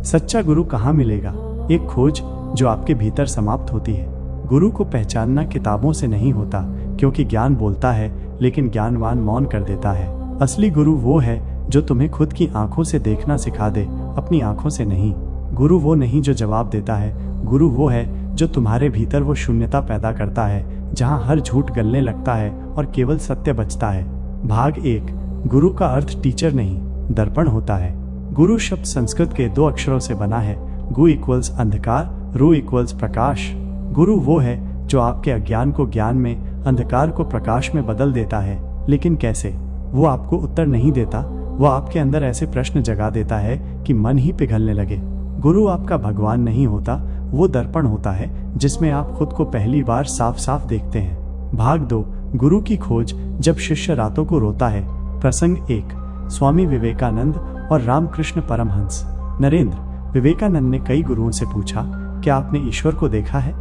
सच्चा गुरु कहाँ मिलेगा? एक खोज जो आपके भीतर समाप्त होती है। गुरु को पहचानना किताबों से नहीं होता, क्योंकि ज्ञान बोलता है लेकिन ज्ञानवान मौन कर देता है। असली गुरु वो है जो तुम्हें खुद की आंखों से देखना सिखा दे, अपनी आंखों से नहीं। गुरु वो नहीं जो जवाब देता है, गुरु वो है जो तुम्हारे भीतर वो शून्यता पैदा करता है जहां हर झूठ गलने लगता है और केवल सत्य बचता है। भाग 1। गुरु का अर्थ टीचर नहीं, दर्पण होता है। गुरु शब्द संस्कृत के 2 अक्षरों से बना है। गु इक्वल्स अंधकार, रु इक्वल्स प्रकाश। गुरु वो है जो आपके अज्ञान को ज्ञान में, अंधकार को प्रकाश में बदल देता है। लेकिन कैसे? वो आपको उत्तर नहीं देता, वो आपके अंदर ऐसे प्रश्न जगा देता है कि मन ही पिघलने लगे। गुरु आपका भगवान नहीं होता, वो दर्पण होता है जिसमें आप खुद को पहली बार साफ साफ देखते हैं। भाग 2। गुरु की खोज, जब शिष्य रातों को रोता है। प्रसंग 1। स्वामी विवेकानंद और रामकृष्ण परमहंस। नरेंद्र, विवेकानंद ने कई गुरुओं से पूछा, क्या आपने ईश्वर को देखा है?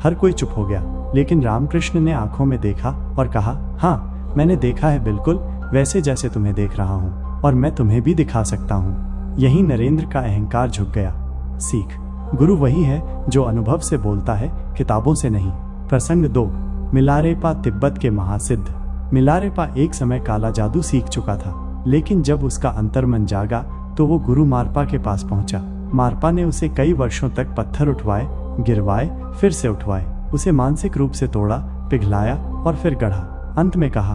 हर कोई चुप हो गया, लेकिन रामकृष्ण ने आंखों में देखा और कहा, हाँ, मैंने देखा है, बिल्कुल वैसे जैसे तुम्हें देख रहा हूँ, और मैं तुम्हें भी दिखा सकता हूँ। यही नरेंद्र का अहंकार झुक गया। सीख, गुरु वही है जो अनुभव से बोलता है, किताबों से नहीं। प्रसंग 2। मिलारेपा तिब्बत के महासिद्ध। मिलारेपा एक समय काला जादू सीख चुका था, लेकिन जब उसका अंतर्मन जागा तो वो गुरु मारपा के पास पहुंचा। मारपा ने उसे कई वर्षों तक पत्थर उठवाए, गिरवाए, फिर से उठवाए, उसे मानसिक रूप से तोड़ा, पिघलाया और फिर गढ़ा। अंत में कहा,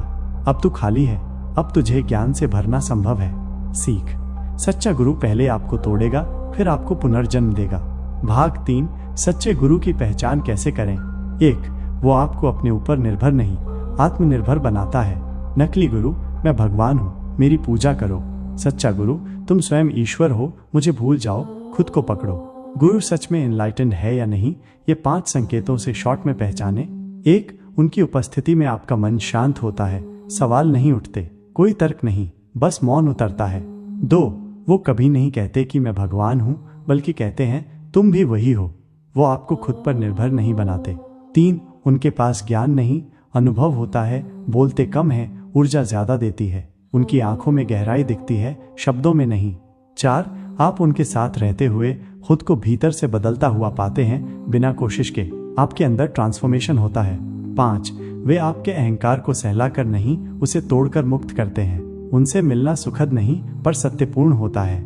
अब तू खाली है, अब तुझे ज्ञान से भरना संभव है। सीख, सच्चा गुरु पहले आपको तोड़ेगा, फिर आपको पुनर्जन्म देगा। भाग 3। सच्चे गुरु की पहचान कैसे करें? 1। वो आपको अपने ऊपर निर्भर नहीं, आत्मनिर्भर बनाता है। नकली गुरु, मैं भगवान हूँ, मेरी पूजा करो। सच्चा गुरु, तुम स्वयं ईश्वर हो, मुझे भूल जाओ, खुद को पकड़ो। गुरु सच में एनलाइटेंड है या नहीं, ये 5 संकेतों से शॉर्ट में पहचाने। 1। उनकी उपस्थिति में आपका मन शांत होता है, सवाल नहीं उठते, कोई तर्क नहीं, बस मौन उतरता है। 2। वो कभी नहीं कहते कि मैं भगवान हूँ, बल्कि कहते हैं तुम भी वही हो। वो आपको खुद पर निर्भर नहीं बनाते। 3। उनके पास ज्ञान नहीं, अनुभव होता है, बोलते कम है, ऊर्जा ज्यादा देती है। उनकी आंखों में गहराई दिखती है, शब्दों में नहीं। 4। आप उनके साथ रहते हुए खुद को भीतर से बदलता हुआ पाते हैं, बिना कोशिश के। आपके अंदर ट्रांसफॉर्मेशन होता है। 5। वे आपके अहंकार को सहलाकर नहीं, उसे तोड़कर मुक्त करते हैं। उनसे मिलना सुखद नहीं, पर सत्यपूर्ण होता है।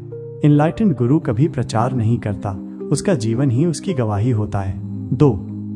एनलाइटेंड गुरु कभी प्रचार नहीं करता, उसका जीवन ही उसकी गवाही होता है। 2।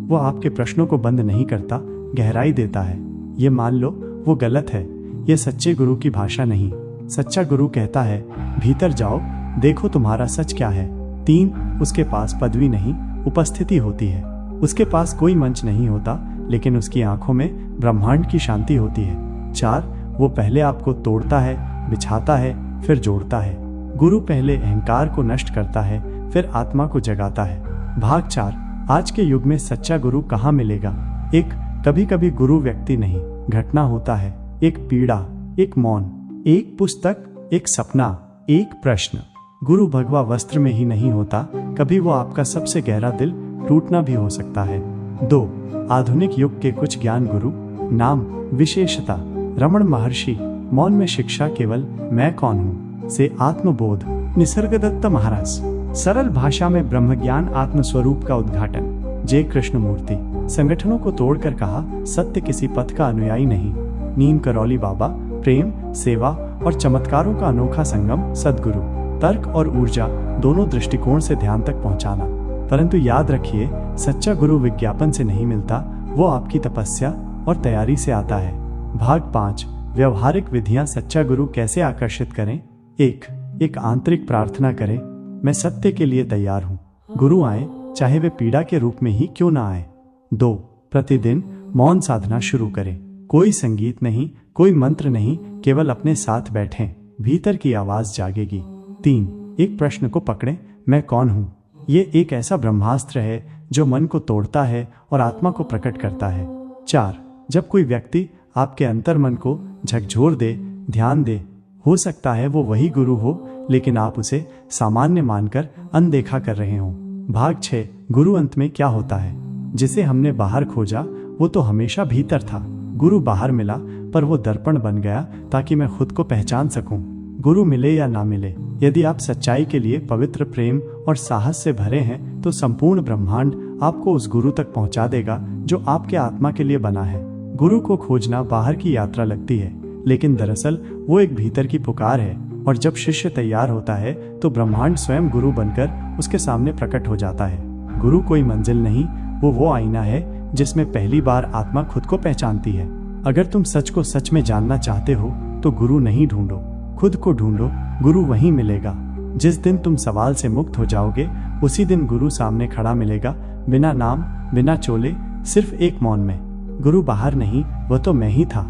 वो आपके प्रश्नों को बंद नहीं करता, गहराई देता है। ये मान लो वो गलत है, ये सच्चे गुरु की भाषा नहीं। सच्चा गुरु कहता है, भीतर जाओ, देखो तुम्हारा सच क्या है। 3। उसके पास पदवी नहीं, उपस्थिति होती है। उसके पास कोई मंच नहीं होता, लेकिन उसकी आंखों में ब्रह्मांड की शांति होती है। 4। वो पहले आपको तोड़ता है, बिछाता है, फिर जोड़ता है। गुरु पहले अहंकार को नष्ट करता है, फिर आत्मा को जगाता है। भाग 4। आज के युग में सच्चा गुरु कहाँ मिलेगा? 1। कभी कभी गुरु व्यक्ति नहीं, घटना होता है। एक पीड़ा, एक मौन, एक पुस्तक, एक सपना, एक प्रश्न। गुरु भगवा वस्त्र में ही नहीं होता, कभी वो आपका सबसे गहरा दिल टूटना भी हो सकता है। 2। आधुनिक युग के कुछ ज्ञान गुरु। नाम, विशेषता, रमण महर्षि। मौन में शिक्षा केवल मैं कौन हूँ से आत्मबोध। निसर्गदत्त महाराज। सरल भाषा में ब्रह्म ज्ञान, आत्मस्वरूप का उद्घाटन। जे कृष्णमूर्ति। संगठनों को तोड़कर कहा, सत्य किसी पथ का अनुयायी नहीं। नीम करौली बाबा। प्रेम, सेवा और चमत्कारों का अनोखा संगम, सद्गुरु। तर्क और ऊर्जा दोनों दृष्टिकोण से ध्यान तक पहुंचाना। परंतु याद रखिए, सच्चा गुरु विज्ञापन से नहीं मिलता, वो आपकी तपस्या और तैयारी से आता है। भाग 5। व्यवहारिक विधियां सच्चा गुरु कैसे आकर्षित करें? 1। एक आंतरिक प्रार्थना करें, मैं सत्य के लिए तैयार हूँ। गुरु आए, चाहे वे पीड़ा के रूप में ही क्यों ना आए। 2। प्रतिदिन मौन साधना शुरू करें। कोई संगीत नहीं, कोई मंत्र नहीं, केवल अपने साथ बैठें, भीतर की आवाज जागेगी। 3। एक प्रश्न को पकड़ें, मैं कौन हूँ? ये एक ऐसा ब्रह्मास्त्र है जो मन को तोड़ता है और आत्मा को प्रकट करता है। 4। जब कोई व्यक्ति आपके अंतर्मन को झकझोर दे, ध्यान दे, हो सकता है वो वही गुरु हो, लेकिन आप उसे सामान्य मानकर अनदेखा कर रहे हो। भाग 6। गुरु अंत में क्या होता है? जिसे हमने बाहर खोजा वो तो हमेशा भीतर था। गुरु बाहर मिला, पर वो दर्पण बन गया ताकि मैं खुद को पहचान सकूं। गुरु मिले या ना मिले, यदि आप सच्चाई के लिए पवित्र प्रेम और साहस से भरे हैं तो संपूर्ण ब्रह्मांड आपको उस गुरु तक पहुंचा देगा जो आपके आत्मा के लिए बना है। गुरु को खोजना बाहर की यात्रा लगती है, लेकिन दरअसल वो एक भीतर की पुकार है, और जब शिष्य तैयार होता है तो ब्रह्मांड स्वयं गुरु बनकर उसके सामने प्रकट हो जाता है। गुरु कोई मंजिल नहीं, वो आईना है जिसमें पहली बार आत्मा खुद को पहचानती है। अगर तुम सच को सच में जानना चाहते हो तो गुरु नहीं ढूंढो, खुद को ढूंढो, गुरु वहीं मिलेगा। जिस दिन तुम सवाल से मुक्त हो जाओगे उसी दिन गुरु सामने खड़ा मिलेगा, बिना नाम बिना चोले, सिर्फ एक मौन में। गुरु बाहर नहीं, वह तो मैं ही था।